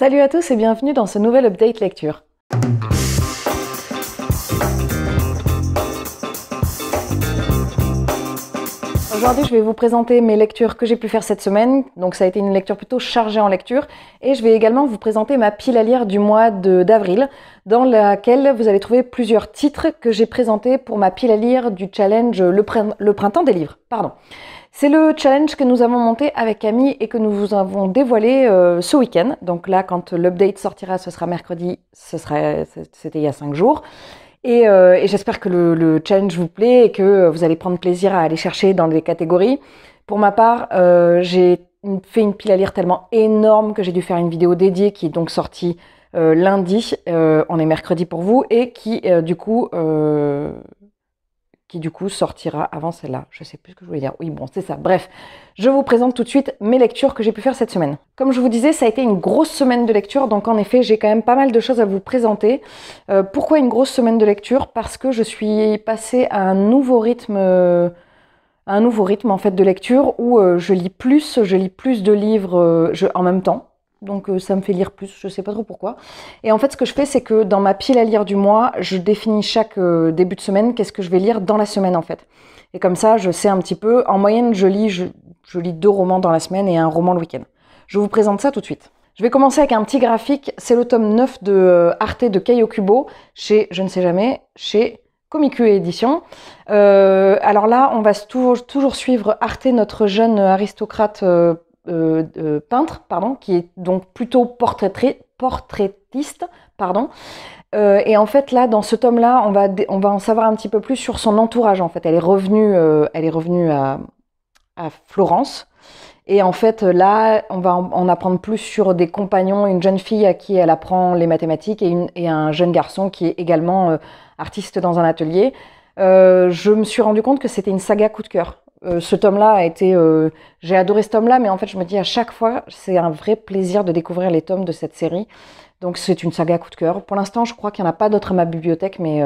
Salut à tous et bienvenue dans ce nouvel update lecture. Aujourd'hui, je vais vous présenter mes lectures que j'ai pu faire cette semaine. Donc ça a été une lecture plutôt chargée en lecture. Et je vais également vous présenter ma pile à lire du mois d'avril, dans laquelle vous allez trouver plusieurs titres que j'ai présentés pour ma pile à lire du challenge le printemps des livres. C'est le challenge que nous avons monté avec Camille et que nous vous avons dévoilé ce week-end. Donc là, quand l'update sortira, ce sera mercredi, c'était il y a 5 jours. Et j'espère que le challenge vous plaît et que vous allez prendre plaisir à aller chercher dans les catégories. Pour ma part, j'ai fait une pile à lire tellement énorme que j'ai dû faire une vidéo dédiée qui est donc sortie lundi. On est mercredi pour vous et qui du coup sortira avant celle-là. Je sais plus ce que je voulais dire. Oui, bon, c'est ça. Bref, je vous présente tout de suite mes lectures que j'ai pu faire cette semaine. Comme je vous disais, ça a été une grosse semaine de lecture, donc en effet, j'ai quand même pas mal de choses à vous présenter. Pourquoi une grosse semaine de lecture? Parce que je suis passée à un nouveau rythme en fait de lecture où je lis plus de livres en même temps. Donc ça me fait lire plus, je sais pas trop pourquoi. Et en fait, ce que je fais, c'est que dans ma pile à lire du mois, je définis chaque début de semaine qu'est-ce que je vais lire dans la semaine en fait. Et comme ça, je sais un petit peu. En moyenne, je lis 2 romans dans la semaine et un roman le week-end. Je vous présente ça tout de suite. Je vais commencer avec un petit graphique. C'est le tome 9 de Arte de Kei Okubo, chez, je ne sais jamais, chez Komiku Édition. Alors là, on va toujours suivre Arte, notre jeune aristocrate peintre, qui est donc plutôt portraitiste, et en fait là, dans ce tome-là, on va en savoir un petit peu plus sur son entourage. En fait, elle est revenue à Florence, et en fait là, on va en apprendre plus sur des compagnons, une jeune fille à qui elle apprend les mathématiques et un jeune garçon qui est également artiste dans un atelier. Je me suis rendu compte que c'était une saga coup de cœur. Ce tome-là a été... j'ai adoré ce tome-là, mais en fait, je me dis à chaque fois, c'est un vrai plaisir de découvrir les tomes de cette série. Donc, c'est une saga coup de cœur. Pour l'instant, je crois qu'il n'y en a pas d'autres à ma bibliothèque, mais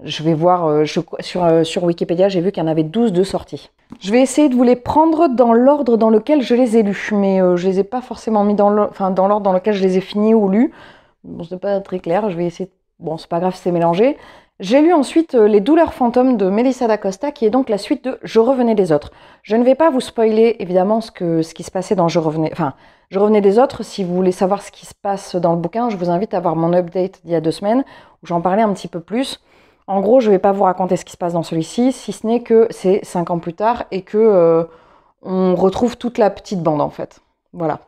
je vais voir... sur Wikipédia, j'ai vu qu'il y en avait 12 de sorties. Je vais essayer de vous les prendre dans l'ordre dans lequel je les ai lus, mais je les ai pas forcément mis dans l'ordre dans lequel je les ai finis ou lus. Bon, c'est pas très clair, je vais essayer... Bon, c'est pas grave si c'est mélangé. J'ai lu ensuite Les douleurs fantômes de Melissa d'Acosta, qui est donc la suite de Je revenais des autres. Je ne vais pas vous spoiler évidemment ce qui se passait dans Je revenais des autres. Si vous voulez savoir ce qui se passe dans le bouquin, je vous invite à voir mon update d'il y a 2 semaines, où j'en parlais un petit peu plus. En gros, je ne vais pas vous raconter ce qui se passe dans celui-ci, si ce n'est que c'est 5 ans plus tard et que on retrouve toute la petite bande en fait. Voilà.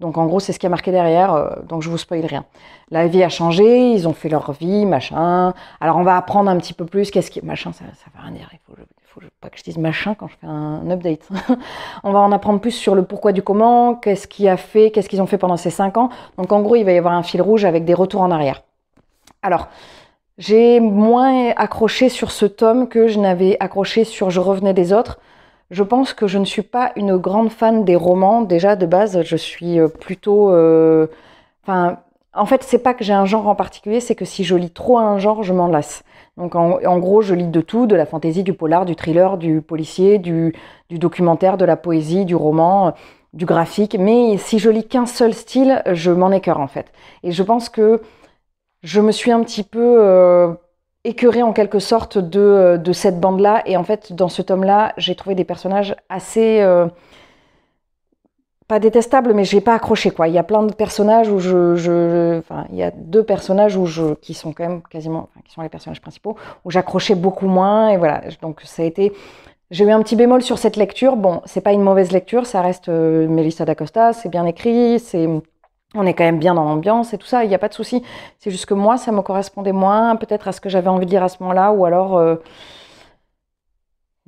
Donc en gros, c'est ce qui a marqué derrière, donc je vous spoil rien. La vie a changé, ils ont fait leur vie, machin. Alors on va apprendre un petit peu plus, qu'est-ce qui... Machin, ça veut rien dire, il faut pas que je dise machin quand je fais un update. On va en apprendre plus sur le pourquoi du comment, qu'est-ce qu'ils ont fait pendant ces 5 ans. Donc en gros, il va y avoir un fil rouge avec des retours en arrière. Alors, j'ai moins accroché sur ce tome que je n'avais accroché sur Je revenais des autres. Je pense que je ne suis pas une grande fan des romans. Déjà, de base, je suis plutôt... en fait, c'est pas que j'ai un genre en particulier, c'est que si je lis trop un genre, je m'en lasse. Donc, en gros, je lis de tout, de la fantaisie, du polar, du thriller, du policier, du documentaire, de la poésie, du roman, du graphique. Mais si je lis qu'un seul style, je m'en écœure, en fait. Et je pense que je me suis un petit peu... écœurée en quelque sorte de cette bande-là. Et en fait, dans ce tome-là, j'ai trouvé des personnages assez... pas détestables, mais j'ai pas accroché, quoi. Il y a plein de personnages où il y a 2 personnages qui sont quand même quasiment... qui sont les personnages principaux, où j'accrochais beaucoup moins. Et voilà, donc ça a été... J'ai eu un petit bémol sur cette lecture. Bon, c'est pas une mauvaise lecture, ça reste Melissa d'Acosta, c'est bien écrit, on est quand même bien dans l'ambiance et tout ça, il n'y a pas de souci. C'est juste que moi, ça me correspondait moins peut-être à ce que j'avais envie de dire à ce moment-là, ou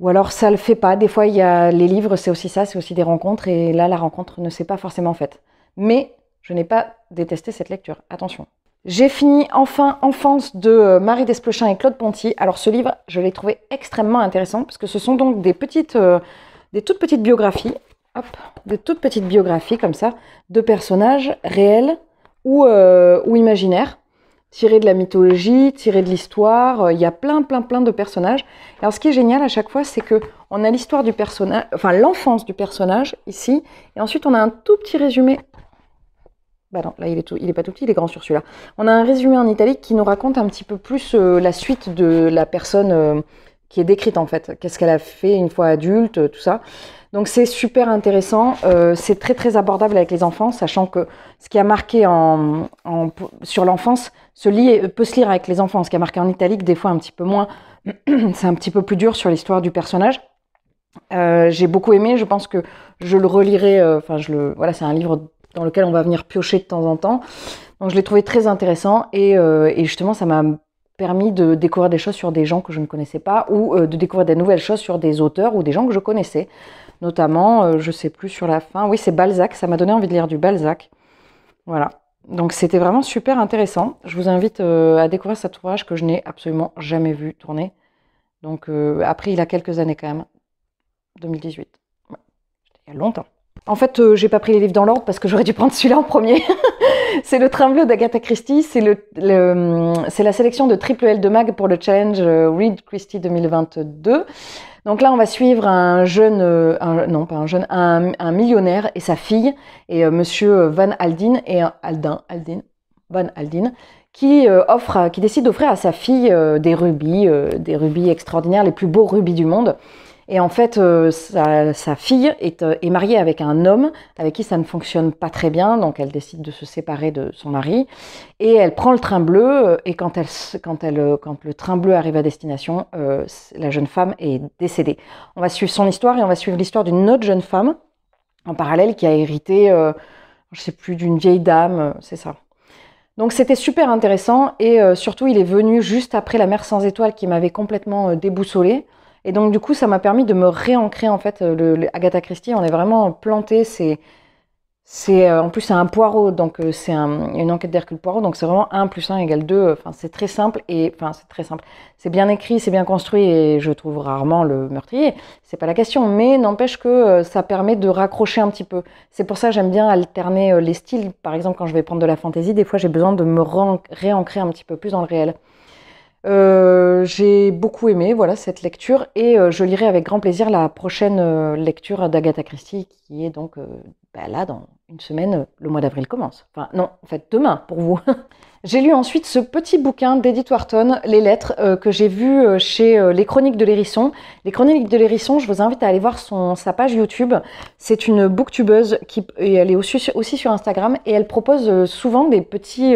alors ça le fait pas. Des fois, il y a les livres, c'est aussi ça, c'est aussi des rencontres, et là, la rencontre ne s'est pas forcément faite. Mais je n'ai pas détesté cette lecture, attention. J'ai fini enfin Enfance de Marie Desplechin et Claude Ponty. Alors ce livre, je l'ai trouvé extrêmement intéressant, parce que ce sont donc des toutes petites biographies. Hop, de toutes petites biographies comme ça, de personnages réels ou imaginaires, tirés de la mythologie, tirés de l'histoire. Il y a plein de personnages. Alors ce qui est génial à chaque fois, c'est que on a l'histoire du personnage, enfin l'enfance du personnage ici, et ensuite on a un tout petit résumé Bah non, là il est pas tout petit, il est grand sur celui-là. On a un résumé en italique qui nous raconte un petit peu plus la suite de la personne qui est décrite en fait. Qu'est-ce qu'elle a fait une fois adulte, tout ça. Donc c'est super intéressant, c'est très très abordable avec les enfants, sachant que ce qui a marqué sur l'enfance peut se lire avec les enfants. Ce qui a marqué en italique, des fois un petit peu moins, c'est un petit peu plus dur sur l'histoire du personnage. J'ai beaucoup aimé, je pense que je le relirai, voilà, c'est un livre dans lequel on va venir piocher de temps en temps. Donc je l'ai trouvé très intéressant et justement ça m'a permis de découvrir des choses sur des gens que je ne connaissais pas ou de découvrir des nouvelles choses sur des auteurs ou des gens que je connaissais. Notamment, je sais plus sur la fin, oui c'est Balzac, ça m'a donné envie de lire du Balzac. Voilà, donc c'était vraiment super intéressant. Je vous invite à découvrir cet ouvrage que je n'ai absolument jamais vu tourner. Donc après il a quelques années quand même, 2018, ouais, il y a longtemps. En fait, j'ai pas pris les livres dans l'ordre parce que j'aurais dû prendre celui-là en premier. C'est Le Train bleu d'Agatha Christie. C'est la sélection de Triple L de Mag pour le challenge Read Christie 2022. Donc là, on va suivre un jeune, un millionnaire et sa fille et Monsieur Van Aldin Van Aldin, qui décide d'offrir à sa fille des rubis extraordinaires, les plus beaux rubis du monde. Et en fait, sa fille est mariée avec un homme avec qui ça ne fonctionne pas très bien, donc elle décide de se séparer de son mari. Et elle prend le train bleu, et quand le train bleu arrive à destination, la jeune femme est décédée. On va suivre son histoire et on va suivre l'histoire d'une autre jeune femme, en parallèle, qui a hérité, je sais plus, d'une vieille dame, c'est ça. Donc c'était super intéressant, et surtout il est venu juste après La Mer sans étoiles qui m'avait complètement déboussolée. Et donc du coup, ça m'a permis de me réancrer en fait. Agatha Christie, on est vraiment planté. En plus c'est un Poirot, donc c'est une enquête d'Hercule Poirot, donc c'est vraiment 1 + 1 = 2. Enfin c'est très simple c'est très simple. C'est bien écrit, c'est bien construit et je trouve rarement le meurtrier. C'est pas la question, mais n'empêche que ça permet de raccrocher un petit peu. C'est pour ça que j'aime bien alterner les styles. Par exemple, quand je vais prendre de la fantaisie, des fois j'ai besoin de me réancrer un petit peu plus dans le réel. J'ai beaucoup aimé voilà, cette lecture et je lirai avec grand plaisir la prochaine lecture d'Agatha Christie qui est donc là dans une semaine, le mois d'avril commence. Enfin non, en fait demain pour vous. J'ai lu ensuite ce petit bouquin d'Edith Wharton, Les Lettres, que j'ai vu chez Les Chroniques de l'Hérisson. Les Chroniques de l'Hérisson, je vous invite à aller voir sa page YouTube. C'est une booktubeuse et elle est aussi sur Instagram et elle propose souvent des petits...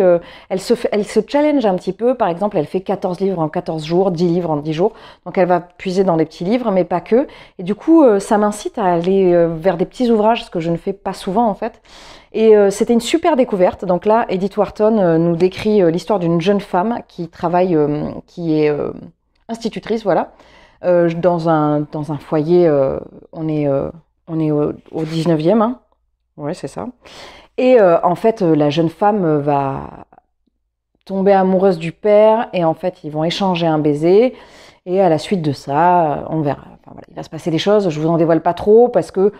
elle se challenge un petit peu. Par exemple, elle fait 14 livres en 14 jours, 10 livres en 10 jours. Donc elle va puiser dans des petits livres, mais pas que. Et du coup, ça m'incite à aller vers des petits ouvrages, ce que je ne fais pas souvent en fait. Et c'était une super découverte. Donc là, Edith Wharton nous décrit l'histoire d'une jeune femme qui travaille, qui est institutrice, voilà, dans un foyer. On est au 19e, hein. Ouais, c'est ça. Et en fait, la jeune femme va tomber amoureuse du père et en fait, ils vont échanger un baiser. Et à la suite de ça, on verra. Enfin, voilà, il va se passer des choses, je vous en dévoile pas trop parce que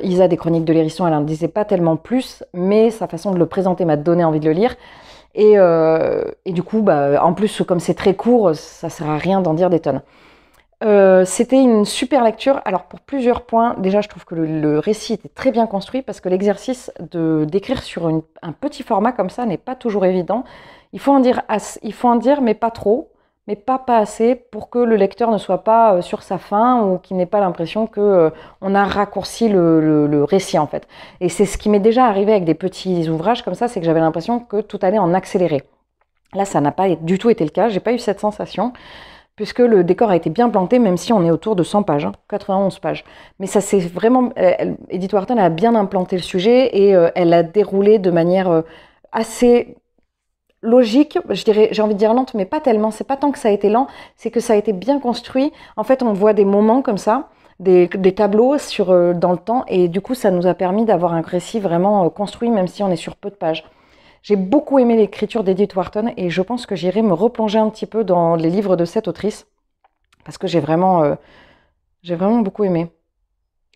Isa des Chroniques de l'Hérisson, elle en disait pas tellement plus, mais sa façon de le présenter m'a donné envie de le lire. Et du coup, en plus, comme c'est très court, ça sert à rien d'en dire des tonnes. C'était une super lecture. Alors pour plusieurs points, déjà je trouve que le récit était très bien construit parce que l'exercice d'écrire sur un petit format comme ça n'est pas toujours évident. Il faut en dire, mais pas trop. Mais pas assez pour que le lecteur ne soit pas sur sa faim ou qu'il n'ait pas l'impression qu'on a raccourci le récit en fait. Et c'est ce qui m'est déjà arrivé avec des petits ouvrages comme ça, c'est que j'avais l'impression que tout allait en accéléré. Là, ça n'a pas du tout été le cas, j'ai pas eu cette sensation, puisque le décor a été bien planté, même si on est autour de 100 pages, 91 pages. Mais ça c'est vraiment... Edith Wharton a bien implanté le sujet et elle a déroulé de manière assez... logique, j'ai envie de dire lente, mais pas tellement. C'est pas tant que ça a été lent, c'est que ça a été bien construit. En fait, on voit des moments comme ça, des tableaux dans le temps, et du coup, ça nous a permis d'avoir un récit vraiment construit, même si on est sur peu de pages. J'ai beaucoup aimé l'écriture d'Edith Wharton, et je pense que j'irai me replonger un petit peu dans les livres de cette autrice, parce que j'ai vraiment beaucoup aimé.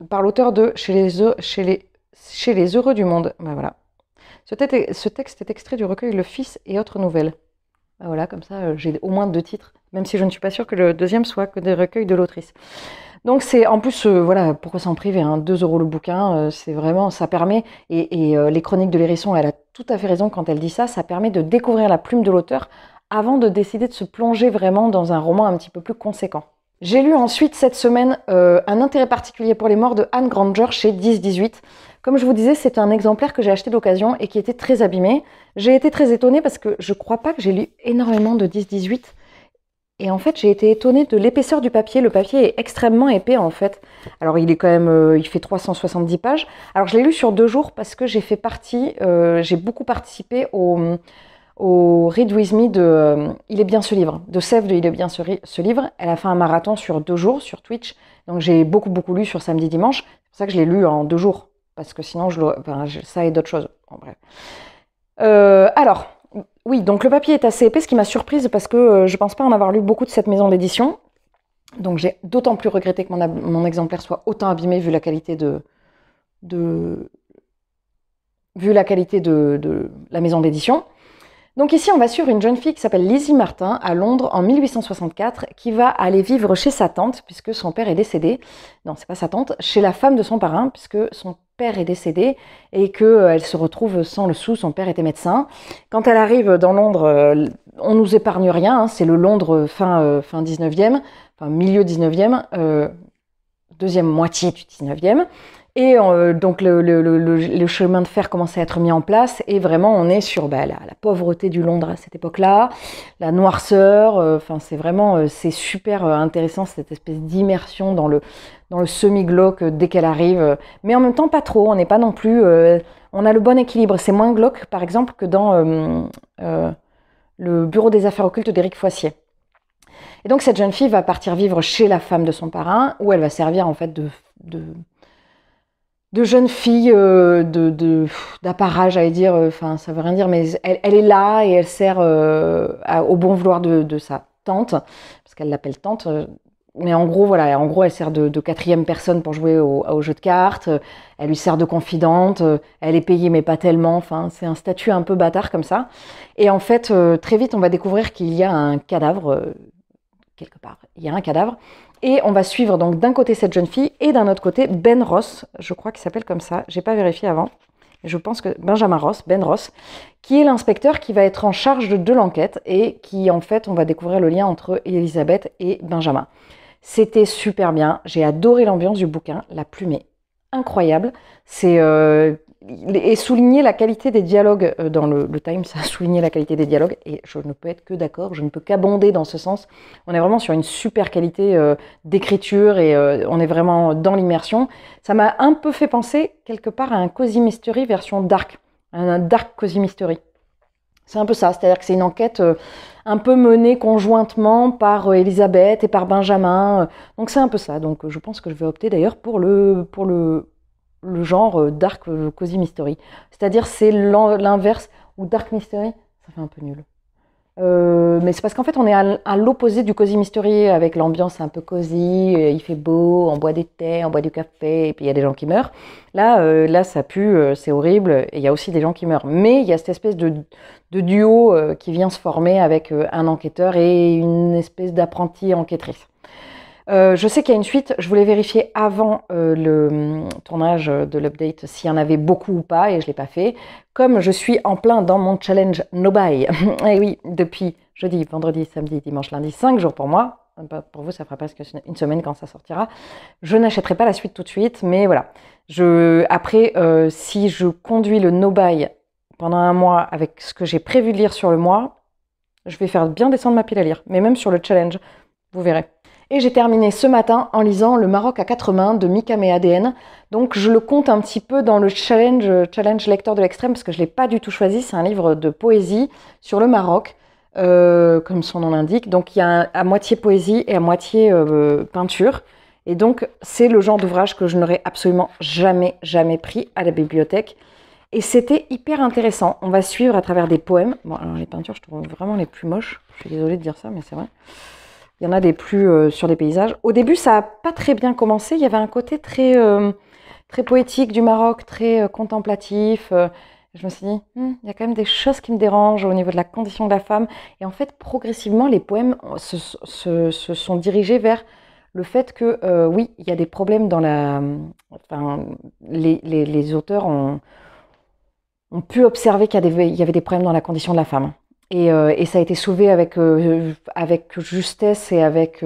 Par l'auteur de Chez les heureux du monde. Ben voilà. Ce texte est extrait du recueil Le Fils et autres nouvelles. Ben voilà, comme ça, j'ai au moins 2 titres, même si je ne suis pas sûre que le deuxième soit que des recueils de l'autrice. Donc c'est en plus, voilà, pourquoi s'en priver, hein, 2 € le bouquin, c'est vraiment, ça permet, les Chroniques de l'Hérisson, elle a tout à fait raison quand elle dit ça, ça permet de découvrir la plume de l'auteur avant de décider de se plonger vraiment dans un roman un petit peu plus conséquent. J'ai lu ensuite cette semaine Un intérêt particulier pour les morts de Anne Granger chez 10-18. Comme je vous disais, c'est un exemplaire que j'ai acheté d'occasion et qui était très abîmé. J'ai été très étonnée parce que je crois pas que j'ai lu énormément de 10-18. Et en fait, j'ai été étonnée de l'épaisseur du papier. Le papier est extrêmement épais en fait. Alors il est quand même, il fait 370 pages. Alors je l'ai lu sur 2 jours parce que j'ai fait partie, j'ai beaucoup participé au Read With Me de Il est bien ce livre, de Sèvres de Il est bien ce livre. Elle a fait un marathon sur 2 jours sur Twitch. Donc j'ai beaucoup lu sur samedi dimanche. C'est pour ça que je l'ai lu en 2 jours. Parce que sinon, ça et d'autres choses. Bon, bref. Alors, oui, donc le papier est assez épais, ce qui m'a surprise parce que je pense pas en avoir lu beaucoup de cette maison d'édition. Donc j'ai d'autant plus regretté que mon exemplaire soit autant abîmé vu la qualité de la maison d'édition. Donc ici, on va suivre une jeune fille qui s'appelle Lizzie Martin à Londres en 1864, qui va aller vivre chez sa tante, puisque son père est décédé. Non, c'est pas sa tante, chez la femme de son parrain, puisque son père est décédé et qu'elle se retrouve sans le sou, son père était médecin. Quand elle arrive dans Londres, on nous épargne rien, hein, c'est le Londres fin 19e, enfin milieu 19e, deuxième moitié du 19e. Et donc le chemin de fer commence à être mis en place et vraiment on est sur la pauvreté du Londres à cette époque-là, la noirceur, enfin c'est vraiment c'est super intéressant cette espèce d'immersion dans le semi-glauque dès qu'elle arrive, mais en même temps pas trop, on n'est pas non plus, on a le bon équilibre, c'est moins glauque par exemple que dans le bureau des affaires occultes d'Éric Foissier. Et donc cette jeune fille va partir vivre chez la femme de son parrain où elle va servir en fait de jeune fille d'apparat, j'allais dire, enfin ça veut rien dire, mais elle est là et elle sert au bon vouloir de sa tante, parce qu'elle l'appelle tante, mais en gros voilà, elle sert de quatrième personne pour jouer au jeu de cartes, elle lui sert de confidente, elle est payée mais pas tellement, enfin c'est un statut un peu bâtard comme ça, et en fait très vite on va découvrir qu'il y a un cadavre, quelque part, il y a un cadavre. Et on va suivre donc d'un côté cette jeune fille et d'un autre côté Ben Ross, je crois qu'il s'appelle comme ça, j'ai pas vérifié avant, je pense que Benjamin Ross, Ben Ross, qui est l'inspecteur qui va être en charge de l'enquête et qui en fait on va découvrir le lien entre Elisabeth et Benjamin. C'était super bien, j'ai adoré l'ambiance du bouquin, la plume est incroyable, c'est et souligner la qualité des dialogues dans le Times, ça a souligné la qualité des dialogues et je ne peux être que d'accord, je ne peux qu'abonder dans ce sens. On est vraiment sur une super qualité d'écriture et on est vraiment dans l'immersion. Ça m'a un peu fait penser quelque part à un Cozy Mystery version dark, un dark Cozy Mystery. C'est un peu ça, c'est-à-dire que c'est une enquête un peu menée conjointement par Elisabeth et par Benjamin. Donc c'est un peu ça. Donc je pense que je vais opter d'ailleurs pour le genre dark cozy mystery. C'est-à-dire c'est l'inverse, ou dark mystery, ça fait un peu nul. Mais c'est parce qu'en fait on est à l'opposé du cozy mystery avec l'ambiance un peu cosy, il fait beau, on boit des thés, on boit du café et puis il y a des gens qui meurent. Là ça pue, c'est horrible et il y a aussi des gens qui meurent. Mais il y a cette espèce de duo qui vient se former avec un enquêteur et une espèce d'apprentie enquêtrice. Je sais qu'il y a une suite, je voulais vérifier avant le tournage de l'update s'il y en avait beaucoup ou pas et je ne l'ai pas fait. Comme je suis en plein dans mon challenge No Buy, et oui, depuis jeudi, vendredi, samedi, dimanche, lundi, 5 jours pour moi, pour vous ça fera presque une semaine quand ça sortira, je n'achèterai pas la suite tout de suite, mais voilà. Après, si je conduis le No Buy pendant un mois avec ce que j'ai prévu de lire sur le mois, je vais faire bien descendre ma pile à lire, mais même sur le challenge, vous verrez. Et j'ai terminé ce matin en lisant Le Maroc à 4 mains de Mika ADN. Donc je le compte un petit peu dans le challenge lecteur de l'extrême parce que je ne l'ai pas du tout choisi. C'est un livre de poésie sur le Maroc, comme son nom l'indique. Donc il y a à moitié poésie et à moitié peinture. Et donc c'est le genre d'ouvrage que je n'aurais absolument jamais pris à la bibliothèque. Et c'était hyper intéressant. On va suivre à travers des poèmes. Bon, alors les peintures, je trouve vraiment les plus moches. Je suis désolée de dire ça, mais c'est vrai. Il y en a des plus sur les paysages. Au début, ça n'a pas très bien commencé. Il y avait un côté très poétique du Maroc, très contemplatif. Je me suis dit, il y a quand même des choses qui me dérangent au niveau de la condition de la femme. Et en fait, progressivement, les poèmes se sont dirigés vers le fait que, oui, il y a des problèmes dans la... Enfin, les auteurs ont pu observer qu'il y avait des problèmes dans la condition de la femme. Et ça a été soulevé avec justesse et avec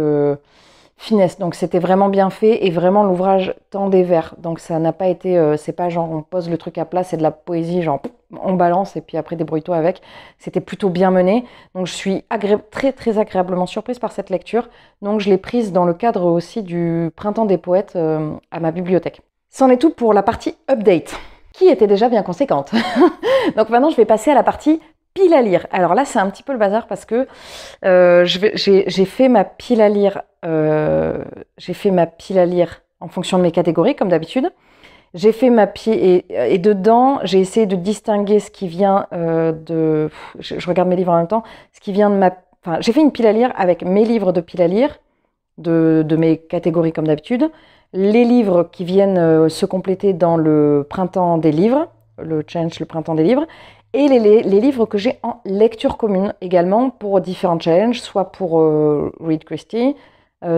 finesse. Donc c'était vraiment bien fait et vraiment l'ouvrage tendait vers. Donc ça n'a pas été, c'est pas genre on pose le truc à plat, c'est de la poésie, genre on balance et puis après débrouille-toi avec. C'était plutôt bien mené. Donc je suis très très agréablement surprise par cette lecture. Donc je l'ai prise dans le cadre aussi du Printemps des poètes à ma bibliothèque. C'en est tout pour la partie update, qui était déjà bien conséquente. Donc maintenant je vais passer à la partie pile à lire. Alors là, c'est un petit peu le bazar parce que j'ai fait ma pile à lire. J'ai fait ma pile à lire en fonction de mes catégories, comme d'habitude. J'ai fait ma pile et dedans, j'ai essayé de distinguer ce qui vient de. Je regarde mes livres en même temps. Ce qui vient de ma. Enfin, j'ai fait une pile à lire avec mes livres de pile à lire de mes catégories, comme d'habitude. Les livres qui viennent se compléter dans le printemps des livres, le challenge, le printemps des livres. Et les livres que j'ai en lecture commune également pour différents challenges, soit pour Read Christie,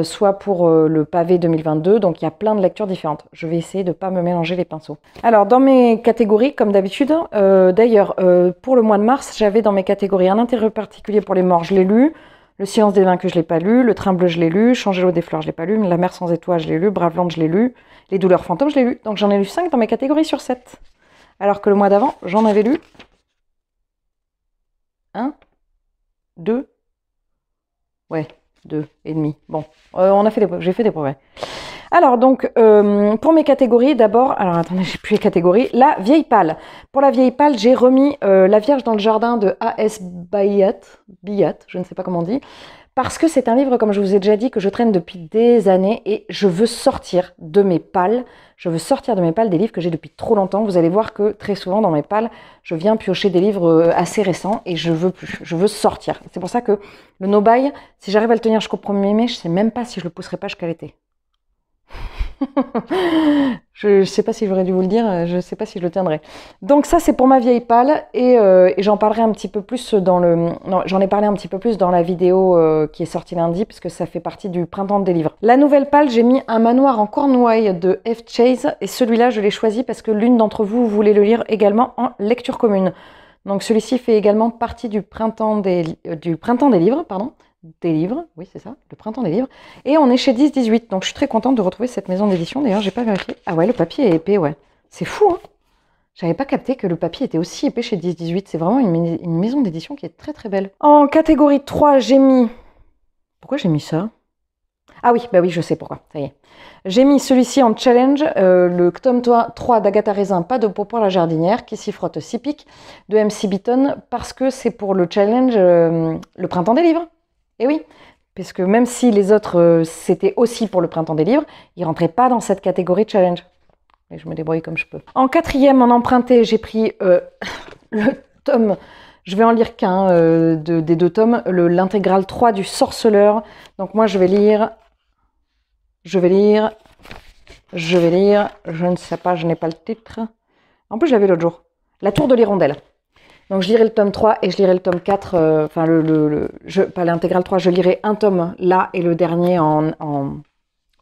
soit pour le pavé 2022. Donc il y a plein de lectures différentes. Je vais essayer de ne pas me mélanger les pinceaux. Alors dans mes catégories, comme d'habitude, d'ailleurs pour le mois de mars, j'avais dans mes catégories un intérêt particulier pour les morts, je l'ai lu. Le silence des vaincus, je ne l'ai pas lu. Le train bleu, je l'ai lu. Changer l'eau des fleurs, je ne l'ai pas lu. La mer sans étoiles, je l'ai lu. Braveland, je l'ai lu. Les douleurs fantômes, je l'ai lu. Donc j'en ai lu 5 dans mes catégories sur 7. Alors que le mois d'avant, j'en avais lu 1, 2, ouais, 2 et demi. Bon, j'ai fait des progrès. Alors donc, pour mes catégories, d'abord, alors attendez, j'ai plus les catégories. La vieille pâle. Pour la vieille pâle, j'ai remis La Vierge dans le jardin de A.S. Byatt, je ne sais pas comment on dit, parce que c'est un livre, comme je vous ai déjà dit, que je traîne depuis des années et je veux sortir de mes pâles. Je veux sortir de mes pâles des livres que j'ai depuis trop longtemps. Vous allez voir que très souvent dans mes pâles, je viens piocher des livres assez récents et je veux plus. Je veux sortir. C'est pour ça que le no-buy, si j'arrive à le tenir jusqu'au 1er mai, je ne sais même pas si je le pousserai pas jusqu'à l'été. Je ne sais pas si j'aurais dû vous le dire, je ne sais pas si je le tiendrai. Donc ça, c'est pour ma vieille pâle et j'en parlerai un petit peu plus j'en ai parlé un petit peu plus dans la vidéo qui est sortie lundi, puisque ça fait partie du printemps des livres. La nouvelle pâle, j'ai mis Un manoir en Cornouailles de F. Chase et celui-là, je l'ai choisi parce que l'une d'entre vous voulait le lire également en lecture commune. Donc celui-ci fait également partie du printemps des livres, pardon. Des livres, oui c'est ça, le printemps des livres. Et on est chez 10-18, donc je suis très contente de retrouver cette maison d'édition. D'ailleurs, j'ai pas vérifié. Ah ouais, le papier est épais, ouais. C'est fou, hein. J'avais pas capté que le papier était aussi épais chez 10-18. C'est vraiment une maison d'édition qui est très très belle. En catégorie 3, j'ai mis... Pourquoi j'ai mis ça? Ah oui, bah oui, je sais pourquoi, ça y est. J'ai mis celui-ci en challenge, le tome 3 d'Agatha Raisin, Pas de peau pour la jardinière, qui s'y frotte s'y pique, de MC Beaton, parce que c'est pour le challenge le printemps des livres. Et oui, parce que même si les autres, c'était aussi pour le printemps des livres, ils ne rentraient pas dans cette catégorie challenge. Et je me débrouille comme je peux. En 4e, en emprunté, j'ai pris le tome, je vais en lire qu'un des 2 tomes, l'intégrale 3 du Sorceleur. Donc moi, je vais lire, je ne sais pas, je n'ai pas le titre. En plus, je l'avais l'autre jour. La Tour de l'Hirondelle. Donc je lirai le tome 3 et je lirai le tome 4, enfin pas l'intégrale 3, je lirai un tome là et le dernier en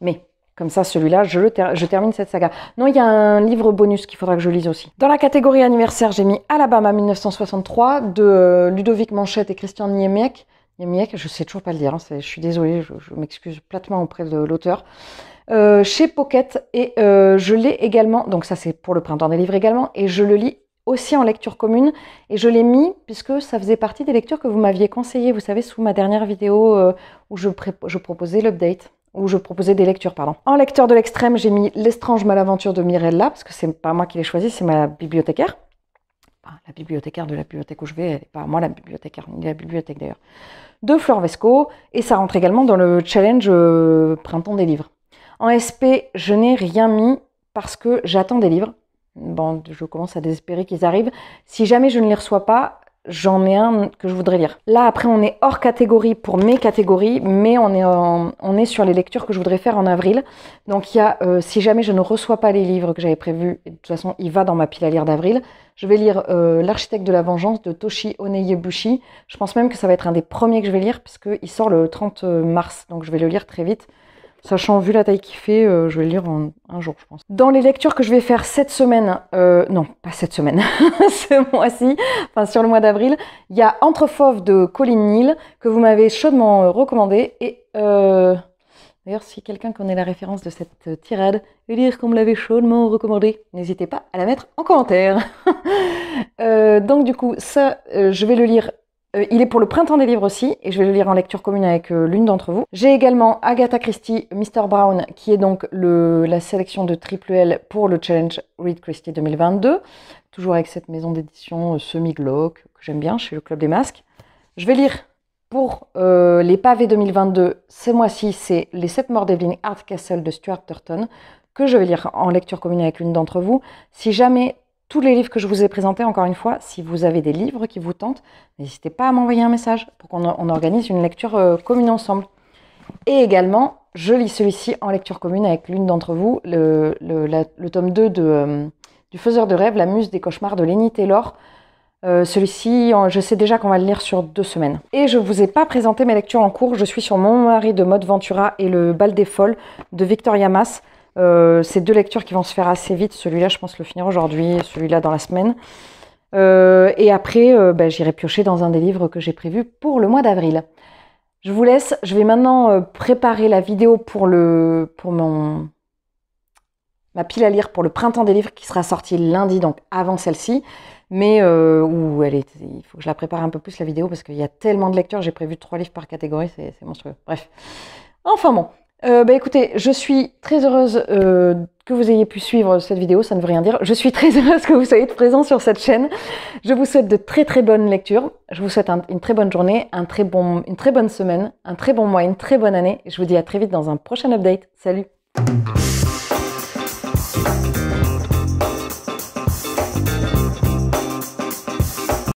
mai. Comme ça, celui-là, je termine cette saga. Non, il y a un livre bonus qu'il faudra que je lise aussi. Dans la catégorie anniversaire, j'ai mis Alabama 1963 de Ludovic Manchette et Christian Niemiec. Niemiec, je sais toujours pas le dire, hein, je suis désolée, je m'excuse platement auprès de l'auteur. Chez Pocket, et je l'ai également, donc ça c'est pour le printemps des livres également, et je le lis aussi en lecture commune, et je l'ai mis puisque ça faisait partie des lectures que vous m'aviez conseillées, vous savez, sous ma dernière vidéo où je proposais l'update, où je proposais des lectures, pardon. En lecteur de l'extrême, j'ai mis L'Estrange Malaventure de Mirella, parce que c'est pas moi qui l'ai choisi, c'est ma bibliothécaire. Enfin, la bibliothécaire de la bibliothèque où je vais, elle n'est pas moi la bibliothécaire, ni la bibliothèque d'ailleurs. De Flore Vesco, et ça rentre également dans le challenge Printemps des livres. En SP, je n'ai rien mis parce que j'attends des livres. Bon, je commence à désespérer qu'ils arrivent. Si jamais je ne les reçois pas, j'en ai un que je voudrais lire. Là, après, on est hors catégorie pour mes catégories, mais on est sur les lectures que je voudrais faire en avril. Donc, il y a, si jamais je ne reçois pas les livres que j'avais prévus, et de toute façon, il va dans ma pile à lire d'avril, je vais lire L'architecte de la vengeance de Toshi Oneyebushi. Je pense même que ça va être un des premiers que je vais lire, puisqu'il sort le 30 mars, donc je vais le lire très vite. Sachant, vu la taille qu'il fait, je vais le lire en un jour, je pense. Dans les lectures que je vais faire cette semaine, non, pas cette semaine, ce mois-ci, enfin sur le mois d'avril, il y a Entre fauves de Colin Neal, que vous m'avez chaudement recommandé. Et d'ailleurs, si quelqu'un connaît la référence de cette tirade, et dire qu'on me l'avait chaudement recommandé, n'hésitez pas à la mettre en commentaire. Donc du coup, ça, je vais le lire. Il est pour le printemps des livres aussi, et je vais le lire en lecture commune avec l'une d'entre vous. J'ai également Agatha Christie, Mr. Brown, qui est donc la sélection de Triple L pour le challenge Read Christie 2022, toujours avec cette maison d'édition semi-glauque, que j'aime bien, chez le Club des Masques. Je vais lire pour les pavés 2022, ce mois-ci, c'est Les 7 morts d'Evelyn Hardcastle de Stuart Turton, que je vais lire en lecture commune avec l'une d'entre vous. Si jamais tous les livres que je vous ai présentés, encore une fois, si vous avez des livres qui vous tentent, n'hésitez pas à m'envoyer un message pour qu'on organise une lecture commune ensemble. Et également, je lis celui-ci en lecture commune avec l'une d'entre vous, le tome 2 du Faiseur de rêves, La muse des cauchemars de Lenny Taylor. Celui-ci, je sais déjà qu'on va le lire sur 2 semaines. Et je ne vous ai pas présenté mes lectures en cours. Je suis sur Mon mari de Maud Ventura et Le bal des folles de Victoria Mass. C'est 2 lectures qui vont se faire assez vite. Celui-là, je pense le finir aujourd'hui, celui-là dans la semaine. Et après, j'irai piocher dans un des livres que j'ai prévu pour le mois d'avril. Je vous laisse. Je vais maintenant préparer la vidéo pour ma pile à lire pour le printemps des livres qui sera sortie lundi, donc avant celle-ci. Mais il faut que je la prépare un peu plus la vidéo parce qu'il y a tellement de lecteurs. J'ai prévu 3 livres par catégorie, c'est monstrueux. Bref. Enfin bon. Écoutez, je suis très heureuse que vous ayez pu suivre cette vidéo, ça ne veut rien dire. Je suis très heureuse que vous soyez présents sur cette chaîne. Je vous souhaite de très très bonnes lectures. Je vous souhaite une très bonne journée, une très bonne semaine, un très bon mois, une très bonne année. Je vous dis à très vite dans un prochain update. Salut!